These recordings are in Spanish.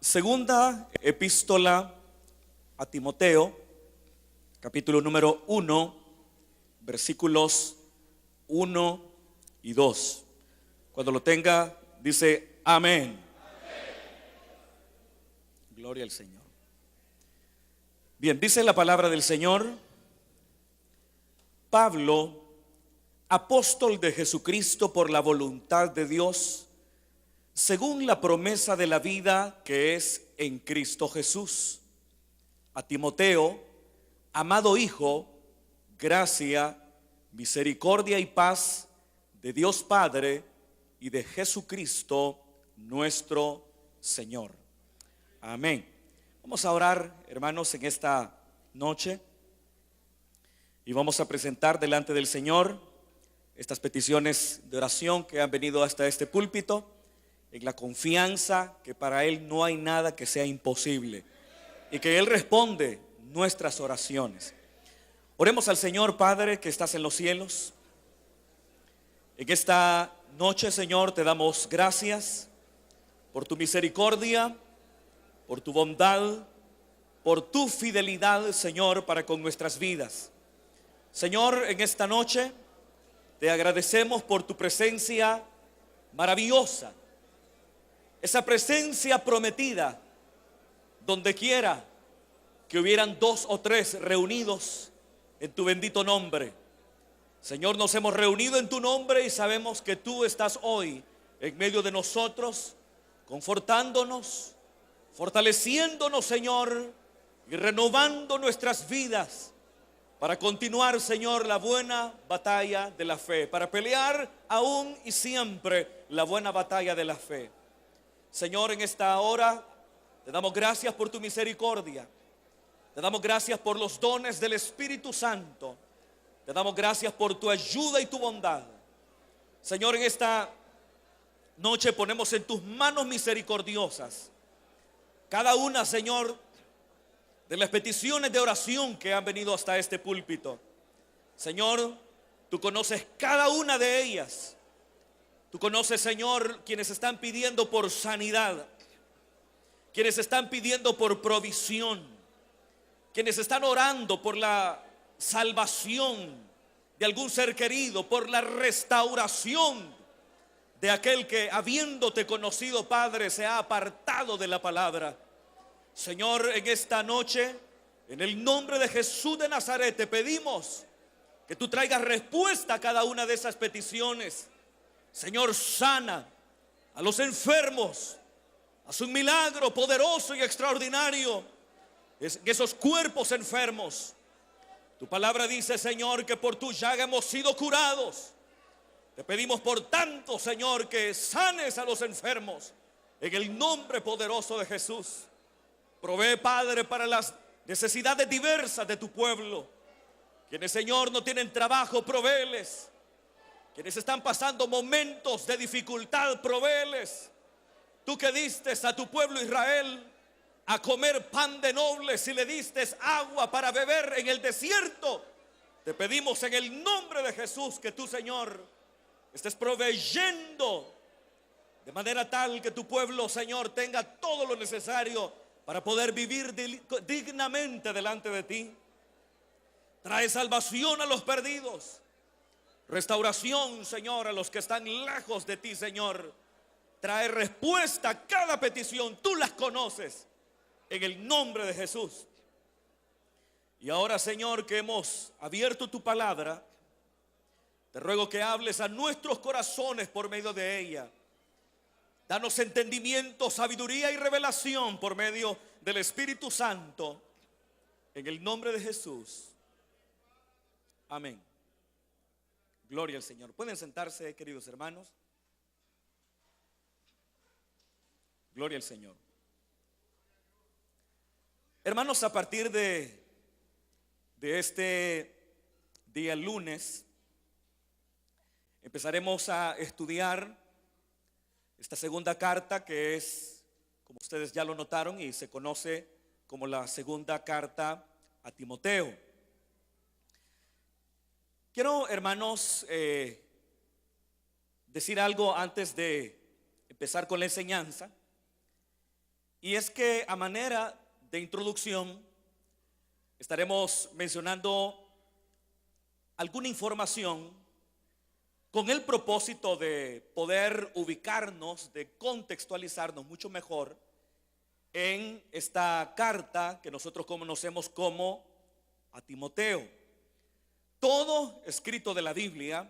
Segunda epístola a Timoteo, capítulo número 1, versículos 1 y 2. Cuando lo tenga, dice amén. Gloria al Señor. Bien, dice la palabra del Señor: Pablo, apóstol de Jesucristo por la voluntad de Dios, según la promesa de la vida que es en Cristo Jesús. A Timoteo, amado hijo, gracia, misericordia y paz de Dios Padre y de Jesucristo nuestro Señor. Amén. Vamos a orar, hermanos, en esta noche y vamos a presentar delante del Señor estas peticiones de oración que han venido hasta este púlpito, en la confianza que para Él no hay nada que sea imposible y que Él responde nuestras oraciones. Oremos al Señor. Padre que estás en los cielos, en esta noche, Señor, te damos gracias por tu misericordia, por tu bondad, por tu fidelidad, Señor, para con nuestras vidas. Señor, en esta noche te agradecemos por tu presencia maravillosa, esa presencia prometida, donde quiera que hubieran dos o tres reunidos en tu bendito nombre. Señor, nos hemos reunido en tu nombre y sabemos que tú estás hoy en medio de nosotros, confortándonos, fortaleciéndonos, Señor, y renovando nuestras vidas para continuar, Señor, la buena batalla de la fe, para pelear aún y siempre la buena batalla de la fe. Señor, en esta hora te damos gracias por tu misericordia, te damos gracias por los dones del Espíritu Santo, te damos gracias por tu ayuda y tu bondad. Señor, en esta noche ponemos en tus manos misericordiosas cada una, Señor, de las peticiones de oración que han venido hasta este púlpito. Señor, tú conoces cada una de ellas. Tú conoces, Señor, quienes están pidiendo por sanidad, quienes están pidiendo por provisión, quienes están orando por la salvación de algún ser querido, por la restauración de aquel que, habiéndote conocido, Padre, se ha apartado de la palabra. Señor, en esta noche, en el nombre de Jesús de Nazaret, te pedimos que tú traigas respuesta a cada una de esas peticiones. Señor, sana a los enfermos, haz un milagro poderoso y extraordinario en esos cuerpos enfermos. Tu palabra dice, Señor, que por tu llaga hemos sido curados. Te pedimos por tanto, Señor, que sanes a los enfermos en el nombre poderoso de Jesús. Provee, Padre, para las necesidades diversas de tu pueblo. Quienes, Señor, no tienen trabajo, provéeles. Quienes están pasando momentos de dificultad, provéeles. Tú que diste a tu pueblo Israel a comer pan de nobles y le diste agua para beber en el desierto, te pedimos en el nombre de Jesús que tú, Señor, estés proveyendo de manera tal que tu pueblo, Señor, tenga todo lo necesario para poder vivir dignamente delante de ti. Trae salvación a los perdidos, restauración, Señor, a los que están lejos de ti, Señor. Trae respuesta a cada petición, tú las conoces, en el nombre de Jesús. Y ahora, Señor, que hemos abierto tu palabra, te ruego que hables a nuestros corazones por medio de ella. Danos entendimiento, sabiduría y revelación por medio del Espíritu Santo, en el nombre de Jesús. Amén. Gloria al Señor. Pueden sentarse, queridos hermanos. Gloria al Señor. Hermanos, a partir de este día lunes empezaremos a estudiar esta segunda carta, que es, como ustedes ya lo notaron, y se conoce como la segunda carta a Timoteo. Quiero, hermanos, decir algo antes de empezar con la enseñanza. Y es que a manera de introducción estaremos mencionando alguna información con el propósito de poder ubicarnos, de contextualizarnos mucho mejor en esta carta que nosotros conocemos como a Timoteo. Todo escrito de la Biblia,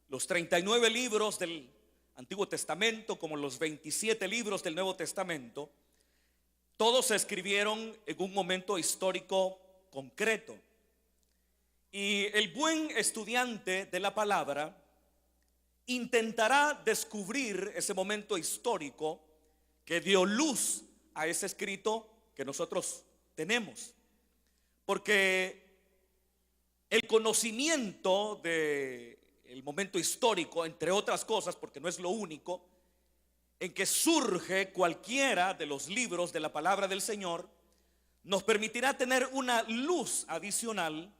los 39 libros del Antiguo Testamento como los 27 libros del Nuevo Testamento, todos se escribieron en un momento histórico concreto. Y el buen estudiante de la palabra intentará descubrir ese momento histórico que dio luz a ese escrito que nosotros tenemos. Porque el conocimiento del momento histórico, entre otras cosas, porque no es lo único, en que surge cualquiera de los libros de la palabra del Señor, nos permitirá tener una luz adicional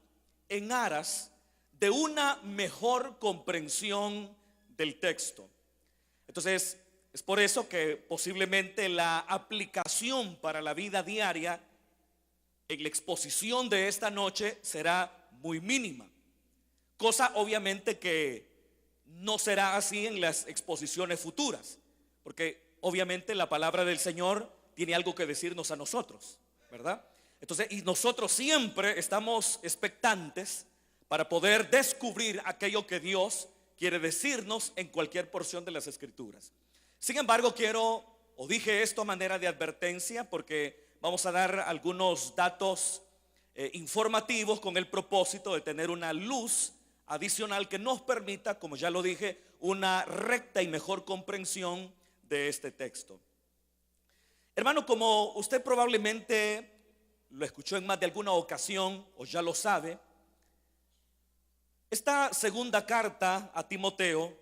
en aras de una mejor comprensión del texto. Entonces, es por eso que posiblemente la aplicación para la vida diaria en la exposición de esta noche será muy mínima, cosa obviamente que no será así en las exposiciones futuras, porque obviamente la palabra del Señor tiene algo que decirnos a nosotros, ¿verdad? Entonces, y nosotros siempre estamos expectantes para poder descubrir aquello que Dios quiere decirnos en cualquier porción de las Escrituras. Sin embargo, dije esto a manera de advertencia, porque vamos a dar algunos datos informativos con el propósito de tener una luz adicional que nos permita, como ya lo dije, una recta y mejor comprensión de este texto. Hermano, como usted probablemente lo escuchó en más de alguna ocasión o ya lo sabe, esta segunda carta a Timoteo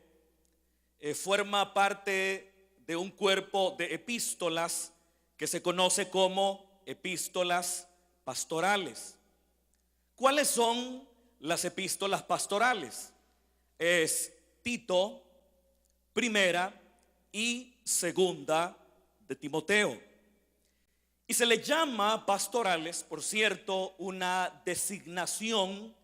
forma parte de un cuerpo de epístolas que se conoce como epístolas pastorales. ¿Cuáles son las epístolas pastorales? Es Tito, primera y segunda de Timoteo. Y se le llama pastorales, por cierto, una designación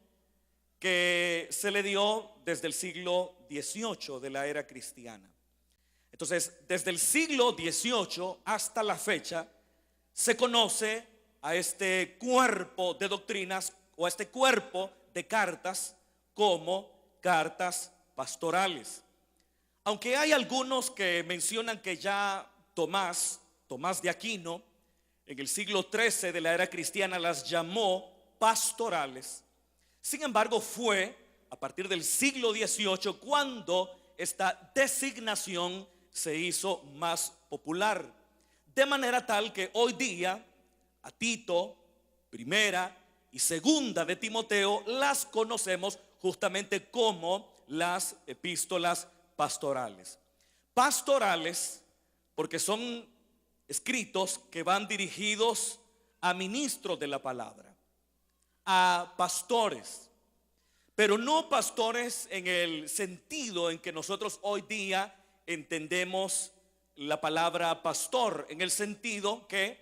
que se le dio desde el siglo XVIII de la era cristiana. Entonces, desde el siglo XVIII hasta la fecha, se conoce a este cuerpo de doctrinas o a este cuerpo de cartas como cartas pastorales. Aunque hay algunos que mencionan que ya Tomás de Aquino, en el siglo XIII de la era cristiana las llamó pastorales. Sin embargo, fue a partir del siglo XVIII cuando esta designación se hizo más popular, de manera tal que hoy día a Tito, primera y segunda de Timoteo, las conocemos justamente como las epístolas pastorales. Pastorales porque son escritos que van dirigidos a ministros de la palabra, a pastores, pero no pastores en el sentido en que nosotros hoy día entendemos la palabra pastor, en el sentido que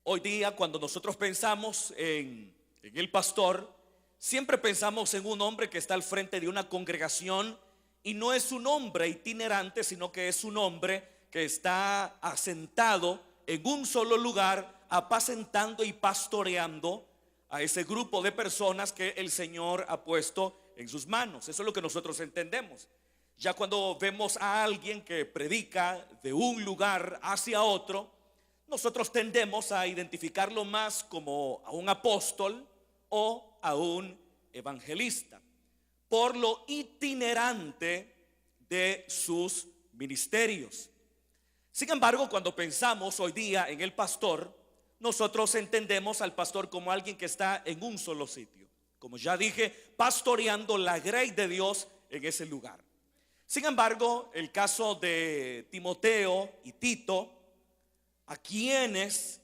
hoy día cuando nosotros pensamos en el pastor, siempre pensamos en un hombre que está al frente de una congregación y no es un hombre itinerante, sino que es un hombre que está asentado en un solo lugar, apacentando y pastoreando a ese grupo de personas que el Señor ha puesto en sus manos. Eso es lo que nosotros entendemos. Ya cuando vemos a alguien que predica de un lugar hacia otro, nosotros tendemos a identificarlo más como a un apóstol o a un evangelista, por lo itinerante de sus ministerios. Sin embargo, cuando pensamos hoy día en el pastor, nosotros entendemos al pastor como alguien que está en un solo sitio, como ya dije, pastoreando la grey de Dios en ese lugar. Sin embargo, el caso de Timoteo y Tito, a quienes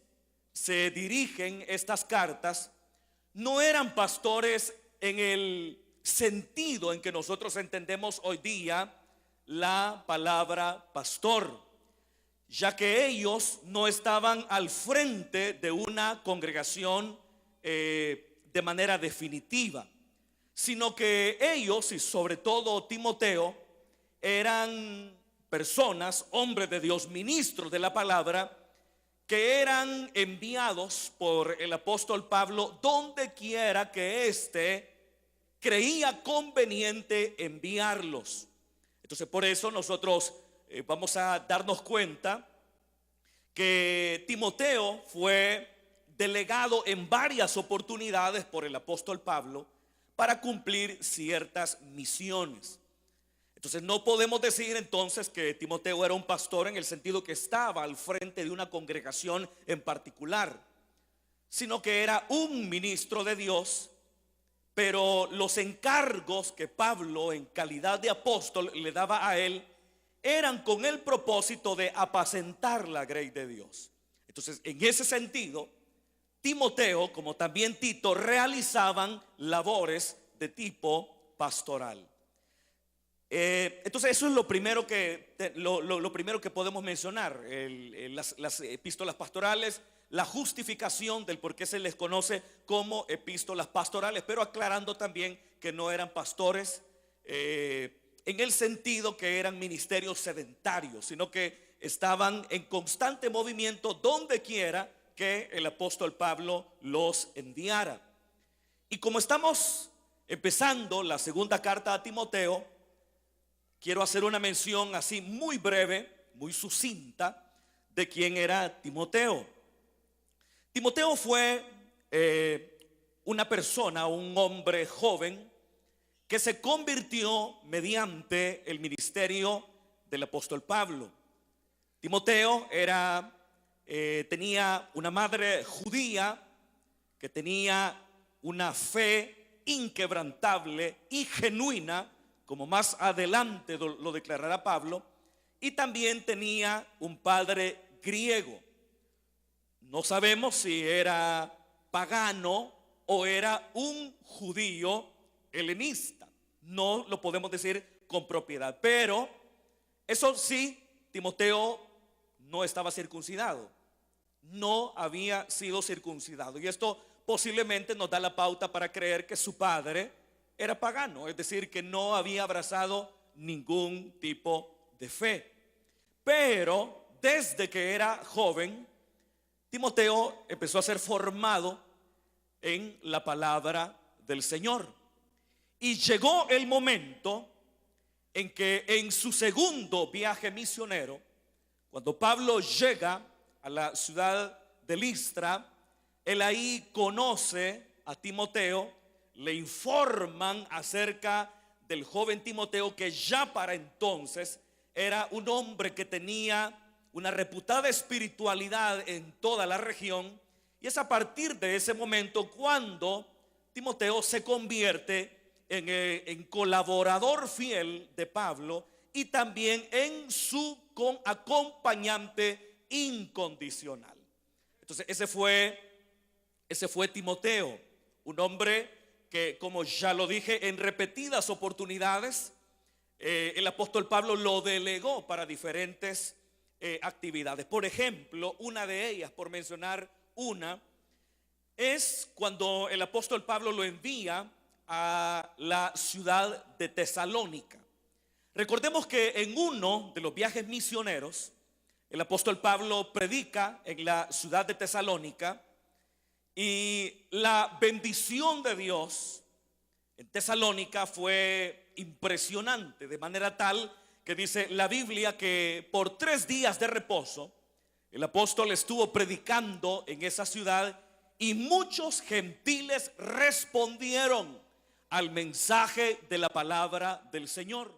se dirigen estas cartas, no eran pastores en el sentido en que nosotros entendemos hoy día la palabra pastor. ya que ellos no estaban al frente de una congregación de manera definitiva, sino que ellos, y sobre todo Timoteo, eran personas, hombres de Dios, ministros de la palabra, que eran enviados por el apóstol Pablo donde quiera que éste creía conveniente enviarlos. Entonces, por eso nosotros vamos a darnos cuenta que Timoteo fue delegado en varias oportunidades por el apóstol Pablo para cumplir ciertas misiones. Entonces no podemos decir entonces que Timoteo era un pastor en el sentido que estaba al frente de una congregación en particular, sino que era un ministro de Dios, pero los encargos que Pablo en calidad de apóstol le daba a él eran con el propósito de apacentar la grey de Dios. Entonces, en ese sentido, Timoteo, como también Tito, realizaban labores de tipo pastoral. Entonces, eso es lo primero que podemos mencionar, las epístolas pastorales, la justificación del por qué se les conoce como epístolas pastorales, pero aclarando también que no eran pastores en el sentido que eran ministerios sedentarios, sino que estaban en constante movimiento donde quiera que el apóstol Pablo los enviara. Y como estamos empezando la segunda carta a Timoteo, quiero hacer una mención así muy breve, muy sucinta, de quién era Timoteo. Timoteo fue una persona, un hombre joven que se convirtió mediante el ministerio del apóstol Pablo. Timoteo tenía una madre judía que tenía una fe inquebrantable y genuina, como más adelante lo declarará Pablo, y también tenía un padre griego. No sabemos si era pagano o era un judío helenista, no lo podemos decir con propiedad, pero eso sí, Timoteo no estaba circuncidado, no había sido circuncidado, y esto posiblemente nos da la pauta para creer que su padre era pagano, es decir, que no había abrazado ningún tipo de fe. Pero desde que era joven, Timoteo empezó a ser formado en la palabra del Señor. Y llegó el momento en que en su segundo viaje misionero, cuando Pablo llega a la ciudad de Listra, él ahí conoce a Timoteo, le informan acerca del joven Timoteo, que ya para entonces era un hombre que tenía una reputada espiritualidad en toda la región, y es a partir de ese momento cuando Timoteo se convierte en colaborador fiel de Pablo y también en su acompañante incondicional. Entonces ese fue Timoteo, un hombre que, como ya lo dije en repetidas oportunidades, el apóstol Pablo lo delegó para diferentes actividades. Por ejemplo, una de ellas, por mencionar una, es cuando el apóstol Pablo lo envía a la ciudad de Tesalónica. Recordemos que en uno de los viajes misioneros, el apóstol Pablo predica en la ciudad de Tesalónica, y la bendición de Dios en Tesalónica fue impresionante, de manera tal que dice la Biblia que por 3 días de reposo el apóstol estuvo predicando en esa ciudad, y muchos gentiles respondieron al mensaje de la palabra del Señor.